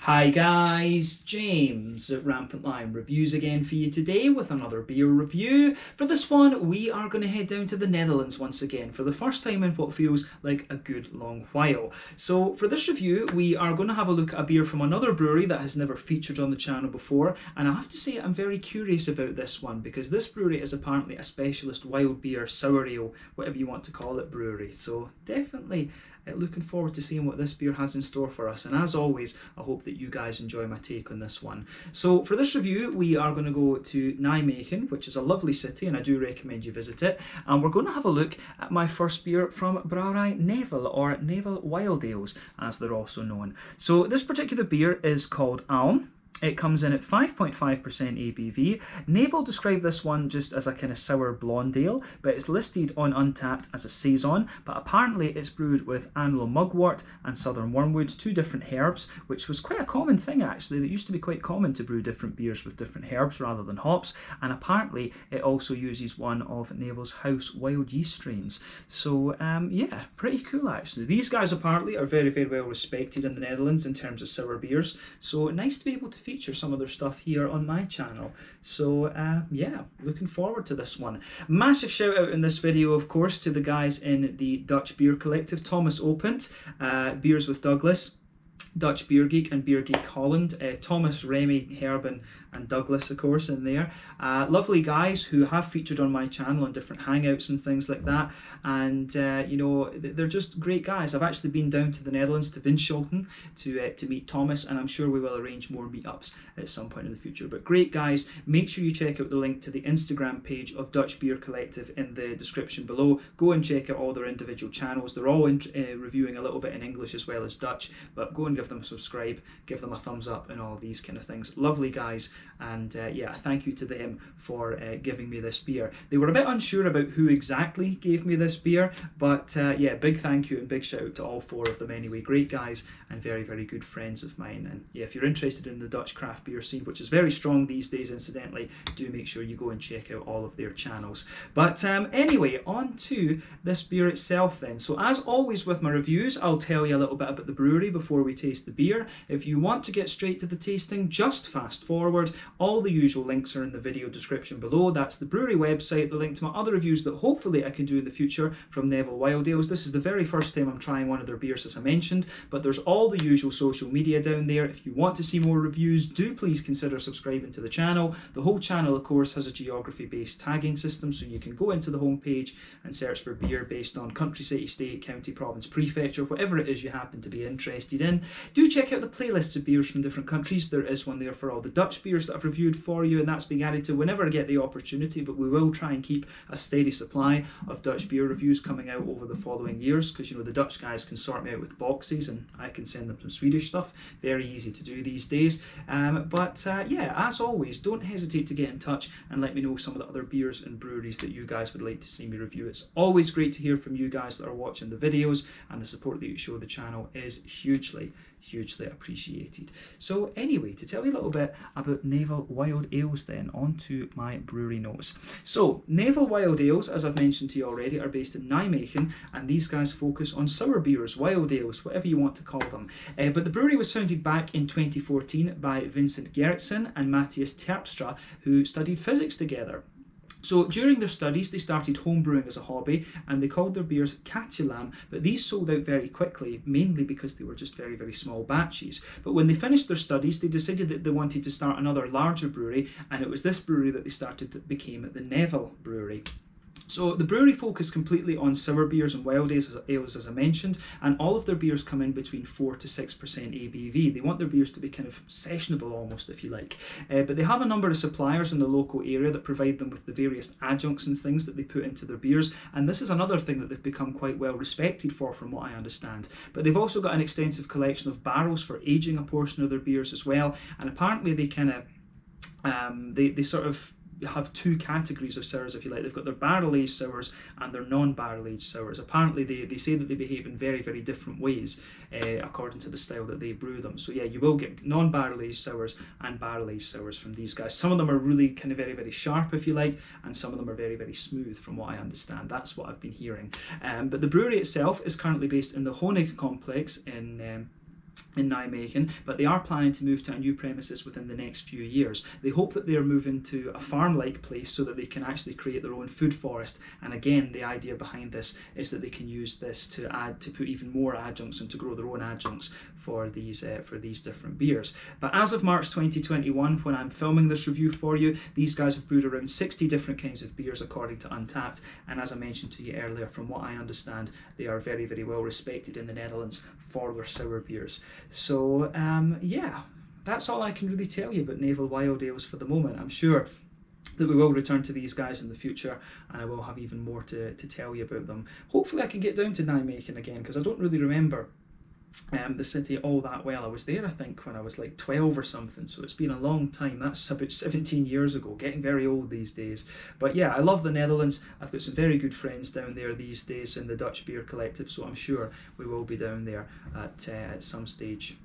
Hi guys, James at Rampant Lion Reviews again for you today with another beer review. For this one, we are going to head down to the Netherlands once again for the first time in what feels like a good long while. So for this review, we are going to have a look at a beer from another brewery that has never featured on the channel before, and I have to say I'm very curious about this one because this brewery is apparently a specialist wild beer, sour ale, whatever you want to call it, brewery. So definitely looking forward to seeing what this beer has in store for us, and as always I hope that you guys enjoy my take on this one. So for this review we are going to go to Nijmegen, which is a lovely city and I do recommend you visit it, and we're going to have a look at my first beer from Brewery Nevel, or Nevel Wild Ales as they're also known. So this particular beer is called Alm. It comes in at 5.5% ABV. Nevel described this one just as a kind of sour blonde ale, but it's listed on Untappd as a Saison, but apparently it's brewed with annual mugwort and southern wormwood, two different herbs, which was quite a common thing actually. It used to be quite common to brew different beers with different herbs rather than hops, and apparently it also uses one of Nevel's house wild yeast strains. So yeah, pretty cool actually. These guys apparently are very, very well respected in the Netherlands in terms of sour beers, so nice to be able to feature some of their stuff here on my channel. So yeah, looking forward to this one. Massive shout out in this video of course to the guys in the Dutch beer collective, Thomas Opent, Beers with Douglas, Dutch Beer Geek and Beer Geek Holland, Thomas, Remy, Herben and Douglas of course in there. Lovely guys who have featured on my channel on different hangouts and things like that, and you know, they're just great guys. I've actually been down to the Netherlands, to Winschoten, to meet Thomas, and I'm sure we will arrange more meetups at some point in the future. But great guys. Make sure you check out the link to the Instagram page of Dutch Beer Collective in the description below. Go and check out all their individual channels. They're all reviewing a little bit in English as well as Dutch, but go and give them a subscribe, give them a thumbs up and all these kind of things. Lovely guys, and yeah, thank you to them for giving me this beer. They were a bit unsure about who exactly gave me this beer, but yeah, big thank you and big shout out to all four of them anyway. Great guys and very, very good friends of mine. And yeah, if you're interested in the Dutch craft beer scene, which is very strong these days incidentally, do make sure you go and check out all of their channels. But anyway, on to this beer itself then. So as always with my reviews, I'll tell you a little bit about the brewery before we taste the beer. If you want to get straight to the tasting, just fast forward. All the usual links are in the video description below. That's the brewery website, the link to my other reviews that hopefully I can do in the future from Nevel Wild Ales. This is the very first time I'm trying one of their beers, as I mentioned, but there's all the usual social media down there. If you want to see more reviews, do please consider subscribing to the channel. The whole channel of course has a geography based tagging system, so you can go into the homepage and search for beer based on country, city, state, county, province, prefecture, whatever it is you happen to be interested in. Do check out the playlists of beers from different countries. There is one there for all the Dutch beers that I've reviewed for you, and that's being added to whenever I get the opportunity, but we will try and keep a steady supply of Dutch beer reviews coming out over the following years, because you know the Dutch guys can sort me out with boxes and I can send them some Swedish stuff. Very easy to do these days. But yeah, as always, don't hesitate to get in touch and let me know some of the other beers and breweries that you guys would like to see me review. It's always great to hear from you guys that are watching the videos, and the support that you show the channel is hugely appreciated. So anyway, to tell you a little bit about Nevel Wild Ales then, on to my brewery notes. So Nevel Wild Ales, as I've mentioned to you already, are based in Nijmegen, and these guys focus on sour beers, wild ales, whatever you want to call them. But the brewery was founded back in 2014 by Vincent Gerritsen and Matthias Terpstra, who studied physics together. So during their studies they started homebrewing as a hobby, and they called their beers Katulam, but these sold out very quickly, mainly because they were just very, very small batches. But when they finished their studies they decided that they wanted to start another larger brewery, and it was this brewery that they started that became the Nevel Brewery. So the brewery focused completely on sour beers and wild ales, as I mentioned, and all of their beers come in between 4 to 6% ABV. They want their beers to be kind of sessionable almost, if you like. But they have a number of suppliers in the local area that provide them with the various adjuncts and things that they put into their beers, and this is another thing that they've become quite well respected for, from what I understand. But they've also got an extensive collection of barrels for aging a portion of their beers as well, and apparently they kind of they sort of have two categories of sours, if you like. They've got their barrel-aged sours and their non-barrel-aged sours. Apparently they say that they behave in very, very different ways according to the style that they brew them. So yeah, you will get non-barrel-aged sours and barrel-aged sours from these guys. Some of them are really kind of very, very sharp, if you like, and some of them are very, very smooth from what I understand. That's what I've been hearing. But the brewery itself is currently based in the Honig complex in in Nijmegen, but they are planning to move to a new premises within the next few years. They hope that they're moving to a farm-like place so that they can actually create their own food forest. And again, the idea behind this is that they can use this to put even more adjuncts and to grow their own adjuncts for these different beers. But as of March 2021, when I'm filming this review for you, these guys have brewed around 60 different kinds of beers according to Untappd. And as I mentioned to you earlier, from what I understand, they are very, very well respected in the Netherlands for their sour beers. So yeah, that's all I can really tell you about Nevel Wild Ales for the moment. I'm sure that we will return to these guys in the future, and I will have even more to tell you about them. Hopefully I can get down to Nijmegen again, because I don't really remember the city all that well. I was there, I think, when I was like 12 or something, so it's been a long time. That's about 17 years ago, getting very old these days. But yeah, I love the Netherlands. I've got some very good friends down there these days in the Dutch Beer Collective, so I'm sure we will be down there at some stage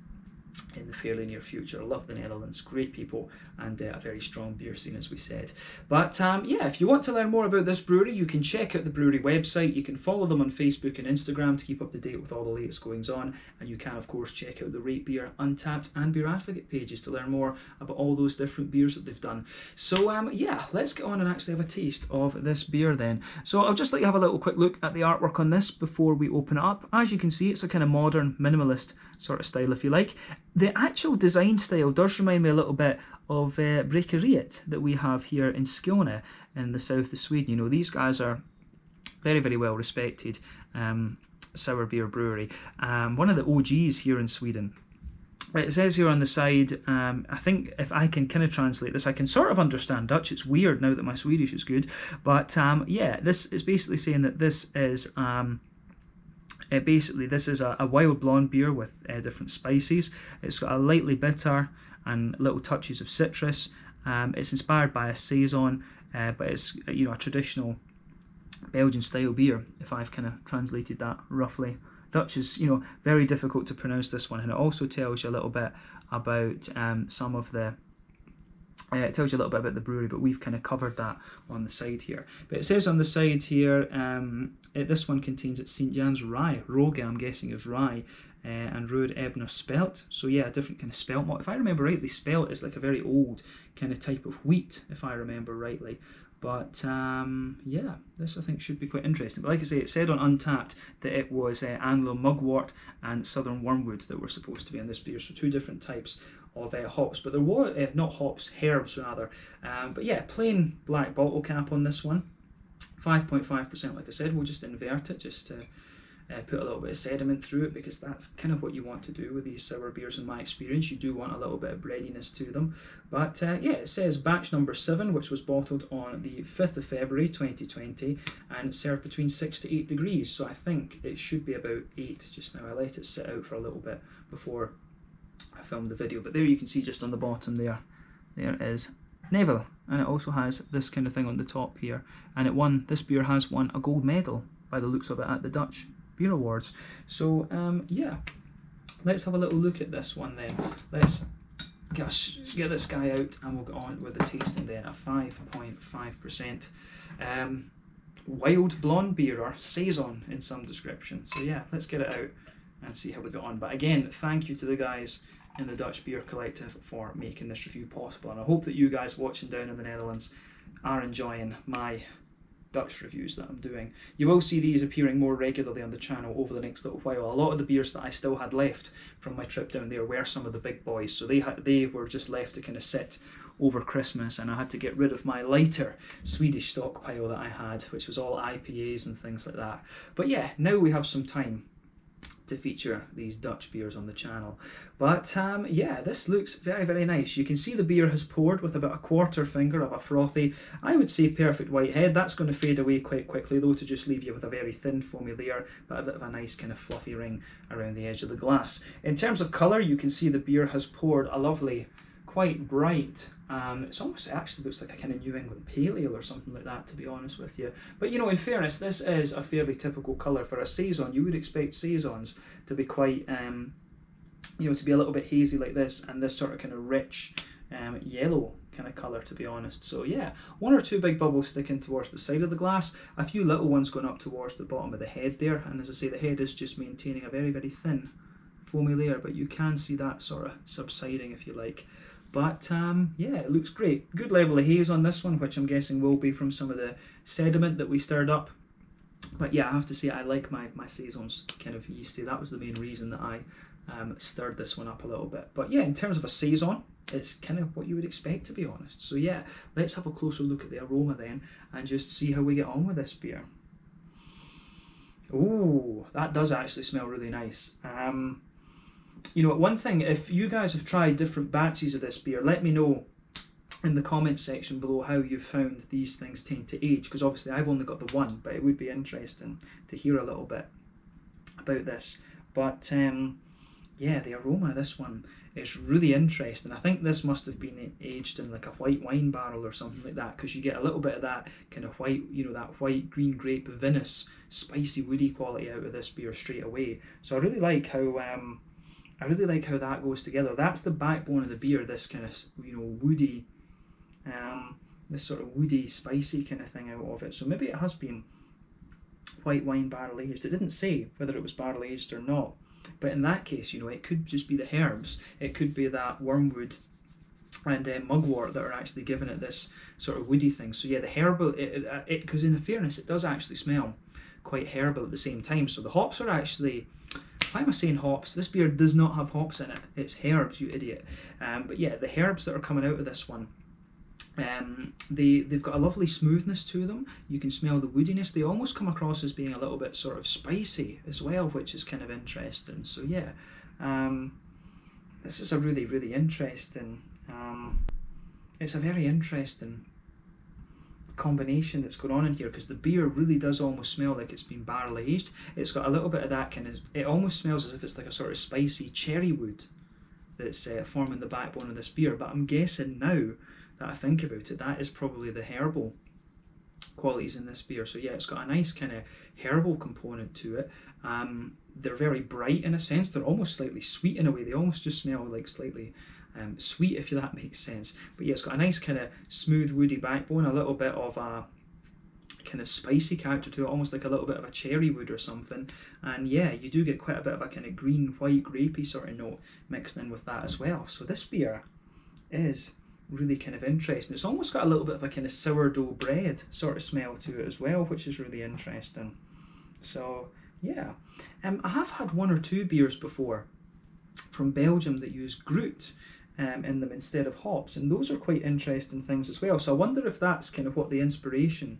in the fairly near future. I love the Netherlands, great people, and a very strong beer scene, as we said. But yeah, if you want to learn more about this brewery, you can check out the brewery website. You can follow them on Facebook and Instagram to keep up to date with all the latest goings on, and you can of course check out the Rate Beer, Untappd and Beer Advocate pages to learn more about all those different beers that they've done. So yeah, let's get on and actually have a taste of this beer then. So I'll just let you have a little quick look at the artwork on this before we open it up. As you can see, it's a kind of modern, minimalist sort of style, if you like. The actual design style does remind me a little bit of Bryggeriet that we have here in Skåne in the south of Sweden. You know, these guys are very, very well respected sour beer brewery. One of the OGs here in Sweden. It says here on the side, I think if I can kind of translate this, I can sort of understand Dutch. It's weird now that my Swedish is good. But yeah, this is basically saying that this is... basically, this is a wild blonde beer with different spices. It's got a lightly bitter and little touches of citrus. It's inspired by a Saison, but it's, you know, a traditional Belgian style beer, if I've kind of translated that roughly. Dutch is, you know, very difficult to pronounce this one, and it also tells you a little bit about some of the... it tells you a little bit about the brewery, but we've kind of covered that on the side here. But it says on the side here, this one contains at St. Jan's rye. Roge, I'm guessing, is rye, and Rode Ebner spelt. So yeah, a different kind of spelt. If I remember rightly, spelt is like a very old kind of type of wheat, if I remember rightly. But yeah, this I think should be quite interesting. But like I say, it said on Untappd that it was Anglo Mugwort and Southern Wormwood that were supposed to be in this beer. So two different types of hops, but there was not hops, herbs rather. But yeah, plain black bottle cap on this one, 5.5%. Like I said, we'll just invert it just to put a little bit of sediment through it, because that's kind of what you want to do with these sour beers in my experience. You do want a little bit of breadiness to them. But yeah, it says batch number 7, which was bottled on the 5th of February 2020 and served between 6 to 8 degrees. So I think it should be about 8 just now. I let it sit out for a little bit before I filmed the video, but there you can see just on the bottom there is Nevel, and it also has this kind of thing on the top here, and this beer has won a gold medal by the looks of it at the Dutch Beer Awards. So yeah, let's have a little look at this one then. Let's get this guy out and we'll get on with the tasting then. A 5.5% wild blonde beer, or Saison in some description. So yeah, let's get it out and see how we get on. But again, thank you to the guys in the Dutch Beer Collective for making this review possible, and I hope that you guys watching down in the Netherlands are enjoying my Dutch reviews that I'm doing. You will see these appearing more regularly on the channel over the next little while. A lot of the beers that I still had left from my trip down there were some of the big boys, so they were just left to kind of sit over Christmas, and I had to get rid of my lighter Swedish stockpile that I had, which was all IPAs and things like that. But yeah, now we have some time to feature these Dutch beers on the channel. But yeah, this looks very, very nice. You can see the beer has poured with about a quarter finger of a frothy, I would say perfect white head. That's going to fade away quite quickly though, to just leave you with a very thin foamy layer, but a bit of a nice kind of fluffy ring around the edge of the glass. In terms of colour, you can see the beer has poured a lovely, quite bright, it actually looks like a kind of New England Pale Ale or something like that, to be honest with you. But you know, in fairness, this is a fairly typical colour for a Saison. You would expect Saisons to be quite, you know, to be a little bit hazy like this, and this sort of kind of rich yellow kind of colour, to be honest. So yeah, one or two big bubbles sticking towards the side of the glass, a few little ones going up towards the bottom of the head there, and as I say, the head is just maintaining a very, very thin foamy layer, but you can see that sort of subsiding if you like. But yeah, it looks great. Good level of haze on this one, which I'm guessing will be from some of the sediment that we stirred up. But yeah, I have to say I like my Saisons kind of yeasty. That was the main reason that I stirred this one up a little bit. But yeah, in terms of a Saison, it's kind of what you would expect, to be honest. So yeah, let's have a closer look at the aroma then and just see how we get on with this beer. Oh, that does actually smell really nice. You know, one thing, if you guys have tried different batches of this beer, let me know in the comment section below how you've found these things tend to age, because obviously I've only got the one, but it would be interesting to hear a little bit about this. But yeah, the aroma of this one is really interesting. I think this must have been aged in like a white wine barrel or something like that, because you get a little bit of that kind of white, you know, that white green grape vinous, spicy, woody quality out of this beer straight away. So I really like how that goes together. That's the backbone of the beer, this kind of, you know, woody, this sort of woody, spicy kind of thing out of it. So maybe it has been white wine barrel aged. It didn't say whether it was barrel aged or not. But in that case, you know, it could just be the herbs. It could be that wormwood and mugwort that are actually giving it this sort of woody thing. So yeah, the herbal, because in fairness, it does actually smell quite herbal at the same time. So the hops are actually, why am I saying hops? This beer does not have hops in it. It's herbs, you idiot. But yeah, the herbs that are coming out of this one, they've got a lovely smoothness to them. You can smell the woodiness. They almost come across as being a little bit sort of spicy as well, which is kind of interesting. So yeah, this is a really, really interesting, it's a very interesting combination that's going on in here, because the beer really does almost smell like it's been barrel aged. It's got a little bit of that kind of, it almost smells as if it's like a sort of spicy cherry wood that's forming the backbone of this beer. But I'm guessing now that I think about it, that is probably the herbal qualities in this beer. So yeah, it's got a nice kind of herbal component to it. They're very bright in a sense. They're almost slightly sweet in a way. They almost just smell like slightly sweet, if that makes sense. But yeah, it's got a nice kind of smooth woody backbone, a little bit of a kind of spicy character to it, almost like a little bit of a cherry wood or something. And yeah, you do get quite a bit of a kind of green, white, grapey sort of note mixed in with that as well. So this beer is really kind of interesting. It's almost got a little bit of a kind of sourdough bread sort of smell to it as well, which is really interesting. So yeah, I have had one or two beers before from Belgium that use Groot in them instead of hops, and those are quite interesting things as well. So I wonder if that's kind of what the inspiration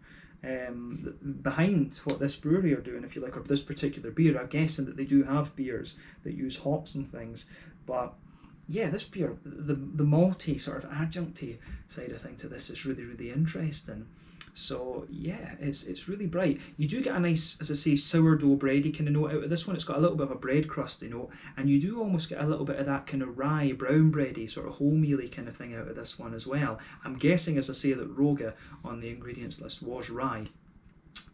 behind what this brewery are doing, if you like, or this particular beer. I'm guessing that they do have beers that use hops and things, but yeah, this beer, the malty sort of adjuncty side of thing to this is really, really interesting. So yeah, it's really bright. You do get a nice, as I say, sourdough bready kind of note out of this one. It's got a little bit of a bread crusty note, and you do almost get a little bit of that kind of rye, brown bready, sort of wholemealy kind of thing out of this one as well. I'm guessing, as I say, that Roga on the ingredients list was rye.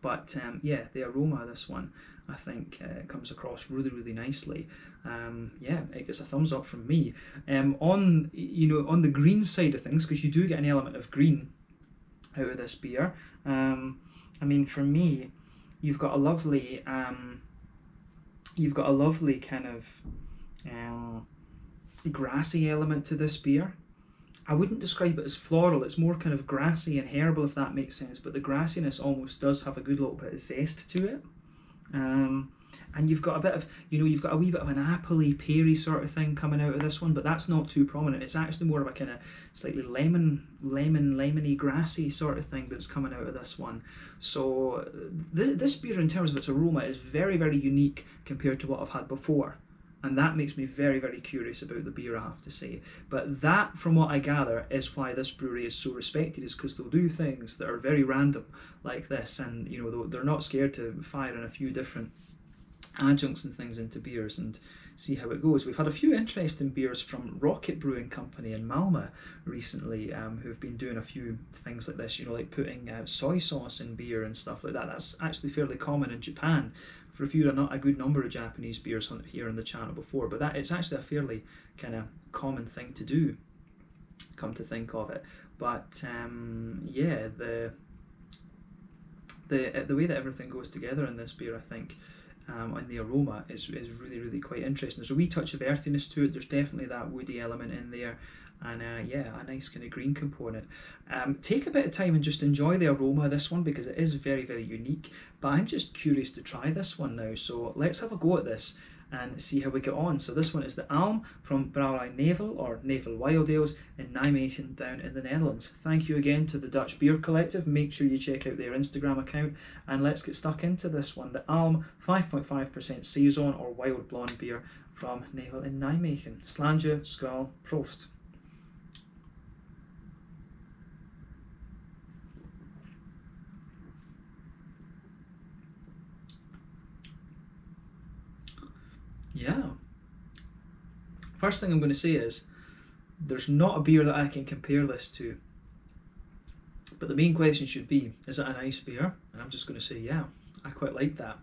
But yeah, the aroma of this one, I think, comes across really, really nicely. Yeah, it gets a thumbs up from me. On the green side of things, because you do get an element of green out of this beer. I mean, for me, you've got a lovely kind of grassy element to this beer. I wouldn't describe it as floral. It's more kind of grassy and herbal, if that makes sense. But the grassiness almost does have a good little bit of zest to it. And you've got a bit of, you've got a wee bit of an appley, peary sort of thing coming out of this one, but that's not too prominent. It's actually more of a kind of slightly lemony, grassy sort of thing that's coming out of this one. So this beer, in terms of its aroma, is very, very unique compared to what I've had before. And that makes me very, very curious about the beer, I have to say. But that, from what I gather, is why this brewery is so respected, is because they'll do things that are very random like this, and they're not scared to fire in a few different adjuncts and things into beers and see how it goes. We've had a few interesting beers from Rocket Brewing Company in Malmö recently, who've been doing a few things like this, like putting soy sauce in beer and stuff like that. That's actually fairly common in Japan. For a good number of Japanese beers here on the channel before, but it's actually a fairly kind of common thing to do, come to think of it. But yeah, the way that everything goes together in this beer, I think, on the aroma is really, really quite interesting. There's a wee touch of earthiness to it. There's definitely that woody element in there, and yeah, a nice kind of green component. Take a bit of time and just enjoy the aroma of this one, because it is very, very unique. But I'm just curious to try this one now, so let's have a go at this and see how we get on. So this one is the Alm from Brouwerij Nevel, or Nevel Wild Ales, in Nijmegen down in the Netherlands. Thank you again to the Dutch Beer Collective. Make sure you check out their Instagram account, and let's get stuck into this one. The Alm 5.5% Saison, or wild blonde beer from Nevel in Nijmegen. Slange, Skål, Proost. Yeah. First thing I'm going to say is, there's not a beer that I can compare this to. But the main question should be, is it a nice beer? And I'm just going to say, yeah, I quite like that.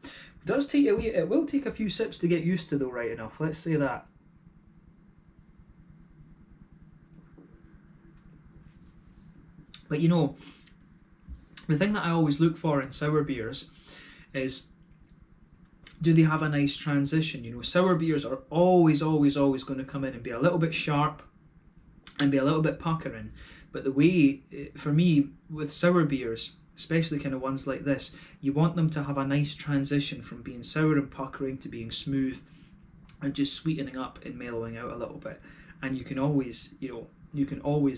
It will take a few sips to get used to though, right enough. Let's say that. But you know, the thing that I always look for in sour beers is, do they have a nice transition? You know, sour beers are always going to come in and be a little bit sharp and be a little bit puckering. But the way, for me, with sour beers, especially kind of ones like this, you want them to have a nice transition from being sour and puckering to being smooth and just sweetening up and mellowing out a little bit. And you can always,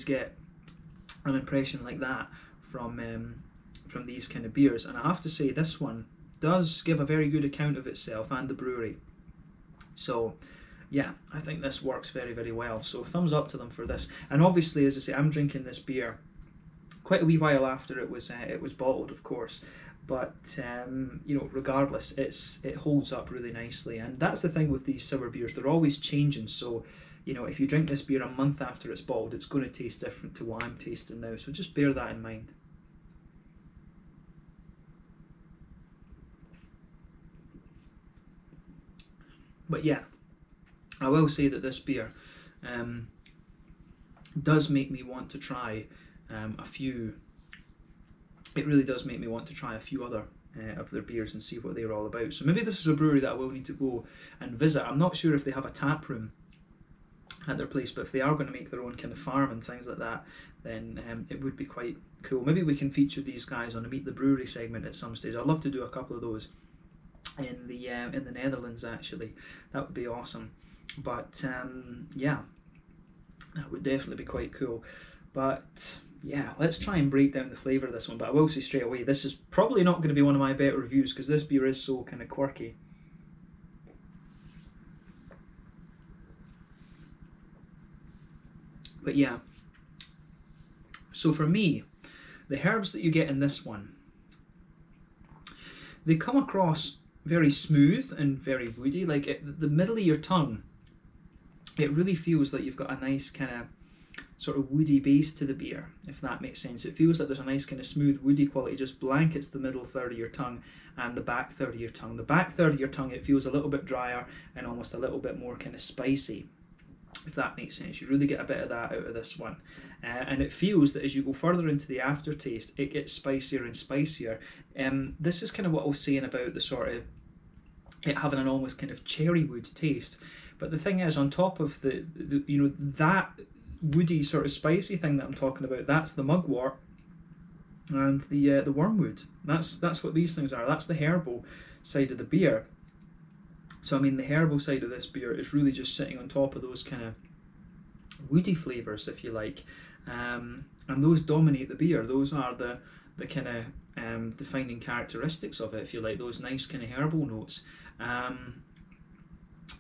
get an impression like that from these kind of beers. And I have to say, this one does give a very good account of itself and the brewery. So yeah, I think this works very, very well. So thumbs up to them for this. And obviously, as I say, I'm drinking this beer quite a wee while after it was bottled, of course. But you know, regardless, it holds up really nicely. And that's the thing with these sour beers; they're always changing. So you know, if you drink this beer a month after it's bottled, it's going to taste different to what I'm tasting now. So just bear that in mind. But yeah, I will say that this beer does make me want to try a few. It really does make me want to try a few other of their beers and see what they're all about. So maybe this is a brewery that I will need to go and visit. I'm not sure if they have a tap room at their place, but if they are going to make their own kind of farm and things like that, then it would be quite cool. Maybe we can feature these guys on a Meet the Brewery segment at some stage. I'd love to do a couple of those in the Netherlands, actually. That would be awesome. But yeah, that would definitely be quite cool. But yeah, let's try and break down the flavour of this one. But I will say straight away, this is probably not going to be one of my better reviews, because this beer is so kind of quirky. But yeah, so for me, the herbs that you get in this one, they come across very smooth and very woody. Like the middle of your tongue, it really feels like you've got a nice kind of sort of woody base to the beer, if that makes sense. It feels like there's a nice kind of smooth woody quality, just blankets the middle third of your tongue and the back third of your tongue. The back third of your tongue, it feels a little bit drier and almost a little bit more kind of spicy, if that makes sense. You really get a bit of that out of this one. And it feels that as you go further into the aftertaste, it gets spicier and spicier. This is kind of what I was saying about the sort of it having an almost kind of cherry wood taste. But the thing is, on top of the you know, that woody sort of spicy thing that I'm talking about, that's the mugwort and the wormwood. That's what these things are. That's the herbal side of the beer. So I mean, the herbal side of this beer is really just sitting on top of those kind of woody flavours, if you like, and those dominate the beer. Those are the kind of defining characteristics of it, if you like. Those nice kind of herbal notes.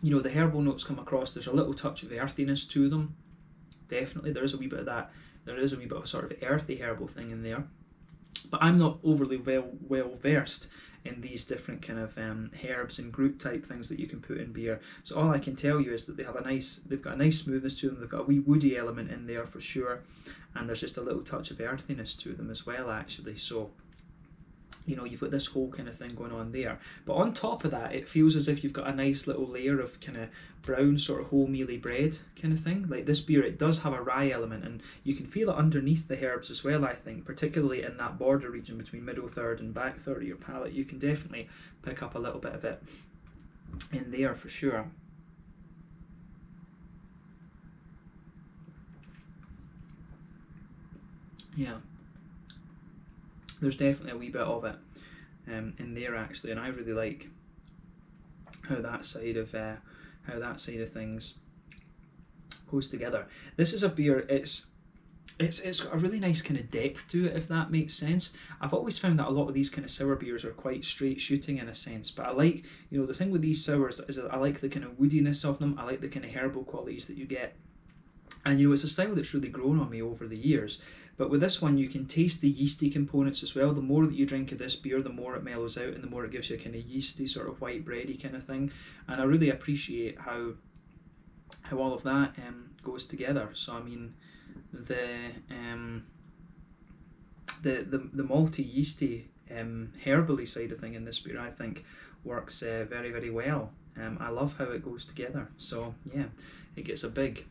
You know, the herbal notes come across. There's a little touch of earthiness to them. Definitely, there is a wee bit of that. There is a wee bit of a sort of earthy herbal thing in there. But I'm not overly well versed in these different kind of herbs and group type things that you can put in beer. So all I can tell you is that they've got a nice smoothness to them. They've got a wee woody element in there for sure, and there's just a little touch of earthiness to them as well, actually. So you know, you've got this whole kind of thing going on there. But on top of that, it feels as if you've got a nice little layer of kind of brown sort of wholemealy bread kind of thing. Like this beer, it does have a rye element, and you can feel it underneath the herbs as well, I think, particularly in that border region between middle third and back third of your palate. You can definitely pick up a little bit of it. in there for sure. Yeah, there's definitely a wee bit of it in there actually, and I really like how that side of things goes together. This is a beer. It's got a really nice kind of depth to it, if that makes sense. I've always found that a lot of these kind of sour beers are quite straight shooting in a sense, but I like, you know, the thing with these sours is that I like the kind of woodiness of them. I like the kind of herbal qualities that you get, and you know, it's a style that's really grown on me over the years. But with this one, you can taste the yeasty components as well. The more that you drink of this beer, the more it mellows out, and the more it gives you a kind of yeasty, sort of white bready kind of thing. And I really appreciate how all of that goes together. So I mean, the malty, yeasty, herbally side of thing in this beer, I think, works very, very well. I love how it goes together. So yeah, it gets a big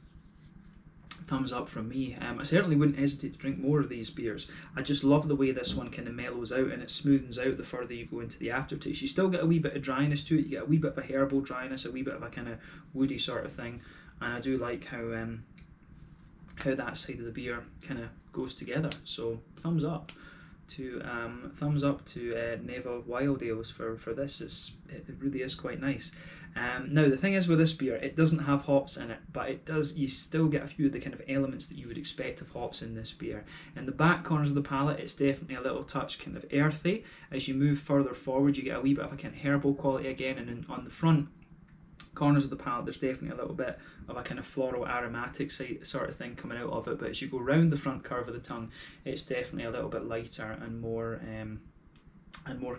thumbs up from me. I certainly wouldn't hesitate to drink more of these beers. I just love the way this one kind of mellows out and it smoothens out the further you go into the aftertaste. You still get a wee bit of dryness to it. You get a wee bit of a herbal dryness, a wee bit of a kind of woody sort of thing, and I do like how that side of the beer kind of goes together. So thumbs up to Nevel Wild Ales for this. It really is quite nice. Now the thing is with this beer, it doesn't have hops in it, but it does. You still get a few of the kind of elements that you would expect of hops in this beer. In the back corners of the palate, it's definitely a little touch kind of earthy. As you move further forward, you get a wee bit of a kind of herbal quality again, and on the front corners of the palate, there's definitely a little bit of a kind of floral aromatic sort of thing coming out of it. But as you go round the front curve of the tongue, it's definitely a little bit lighter and more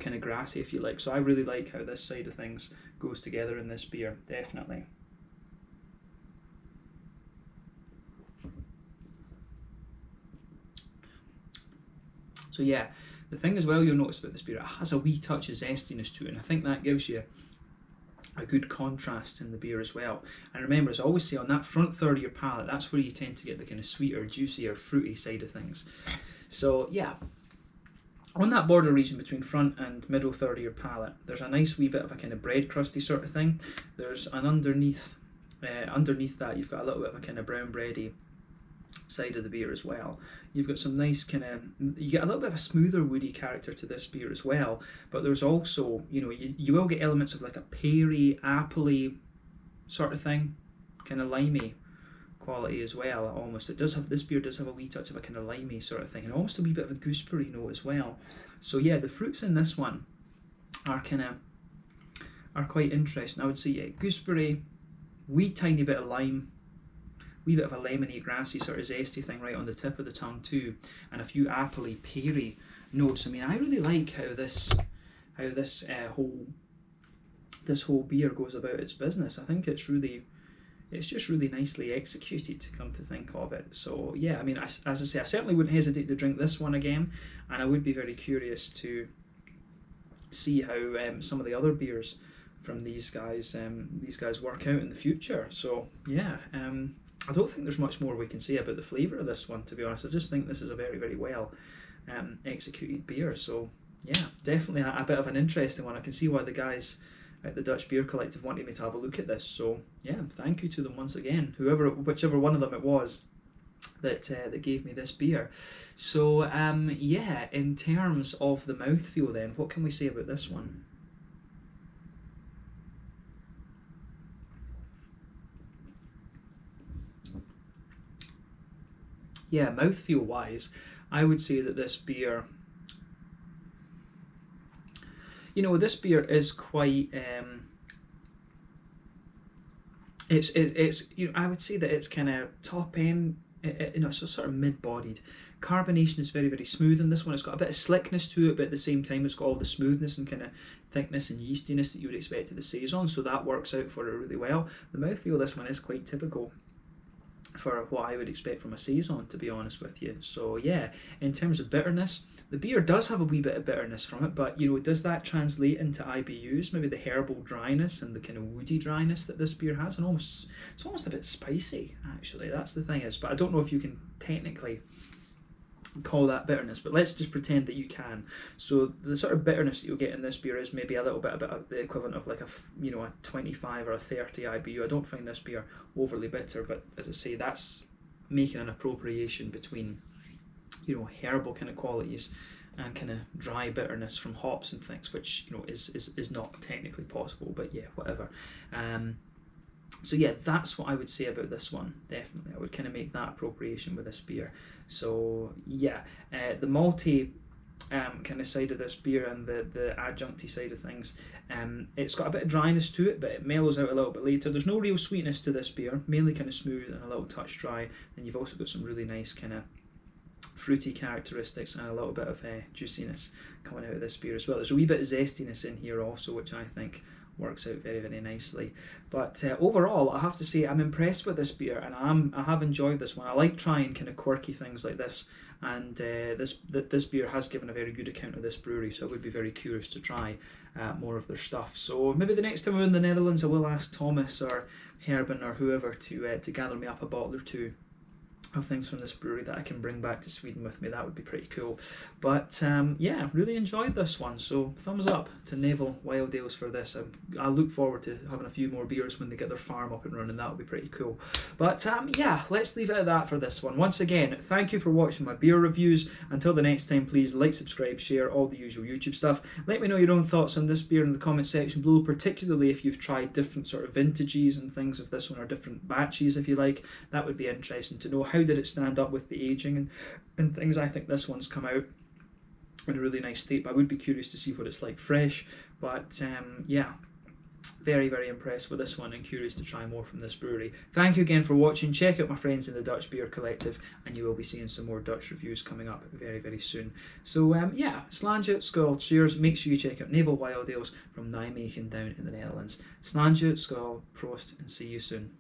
kind of grassy, if you like. So I really like how this side of things goes together in this beer, definitely. So yeah, the thing as well you'll notice about this beer, it has a wee touch of zestiness to it, and I think that gives you a good contrast in the beer as well. And remember, as I always say, on that front third of your palate, that's where you tend to get the kind of sweeter, juicier, fruity side of things. So yeah, on that border region between front and middle third of your palate, there's a nice wee bit of a kind of bread crusty sort of thing. There's an underneath that you've got a little bit of a kind of brown bready side of the beer as well. You've got some nice kind of, you get a little bit of a smoother woody character to this beer as well, but there's also, you know, you will get elements of like a peary, appley sort of thing, kind of limey quality as well. Almost, this beer does have a wee touch of a kind of limey sort of thing, and almost a wee bit of a gooseberry note as well. So yeah, the fruits in this one are quite interesting. I would say, yeah, gooseberry, wee tiny bit of lime, wee bit of a lemony, grassy sort of zesty thing right on the tip of the tongue too, and a few appley, peary notes. I mean, I really like how this whole beer goes about its business. I think it's just really nicely executed, to come to think of it. So yeah, I mean, as I say, I certainly wouldn't hesitate to drink this one again, and I would be very curious to see how some of the other beers from these guys work out in the future. So yeah, I don't think there's much more we can say about the flavour of this one, to be honest. I just think this is a very, very well executed beer. So yeah, definitely a bit of an interesting one. I can see why the guys at the Dutch Beer Collective wanted me to have a look at this. So yeah, thank you to them once again, whichever one of them it was that gave me this beer. So yeah, in terms of the mouthfeel then, what can we say about this one? Yeah, mouthfeel wise, I would say that this beer, you know, this beer is quite, it's you know, I would say that it's kind of top end, you know, it's sort of mid-bodied. Carbonation is very, very smooth in this one. It's got a bit of slickness to it, but at the same time it's got all the smoothness and kind of thickness and yeastiness that you would expect of the Saison, so that works out for it really well. The mouthfeel of this one is quite typical for what I would expect from a Saison, to be honest with you. So yeah, in terms of bitterness, the beer does have a wee bit of bitterness from it, but you know, does that translate into IBUs? Maybe the herbal dryness and the kind of woody dryness that this beer has, and it's almost a bit spicy actually. That's the thing is, but I don't know if you can technically call that bitterness, but let's just pretend that you can. So the sort of bitterness that you'll get in this beer is maybe a little bit of the equivalent of like a 25 or a 30 IBU. I don't find this beer overly bitter, but as I say, that's making an appropriation between herbal kind of qualities and kind of dry bitterness from hops and things, which is not technically possible, but yeah, whatever. So yeah, that's what I would say about this one. Definitely, I would kind of make that appropriation with this beer. So yeah, the malty kind of side of this beer and the adjuncty side of things, it's got a bit of dryness to it, but it mellows out a little bit later. There's no real sweetness to this beer, mainly kind of smooth and a little touch dry. Then you've also got some really nice kind of fruity characteristics and a little bit of juiciness coming out of this beer as well. There's a wee bit of zestiness in here also, which I think works out very, very nicely. But overall, I have to say I'm impressed with this beer, and I have enjoyed this one. I like trying kind of quirky things like this, and this beer has given a very good account of this brewery, so I would be very curious to try more of their stuff. So maybe the next time I'm in the Netherlands, I will ask Thomas or Herben or whoever to gather me up a bottle or two of things from this brewery that I can bring back to Sweden with me. That would be pretty cool. But yeah, really enjoyed this one, so thumbs up to Nevel Wild Ales for this. I look forward to having a few more beers when they get their farm up and running. That would be pretty cool. But yeah, let's leave it at that for this one. Once again, thank you for watching my beer reviews. Until the next time, please like, subscribe, share, all the usual YouTube stuff. Let me know your own thoughts on this beer in the comment section below, particularly if you've tried different sort of vintages and things of this one, or different batches if you like. That would be interesting to know. How did it stand up with the aging and things? I think this one's come out in a really nice state, but I would be curious to see what it's like fresh. But yeah, very, very impressed with this one and curious to try more from this brewery. Thank you again for watching. Check out my friends in the Dutch Beer Collective, and you will be seeing some more Dutch reviews coming up very, very soon. So yeah, Slange, Skull, cheers. Make sure you check out Nevel Wild Ales from Nijmegen down in the Netherlands. Slange, Skull, Prost, and see you soon.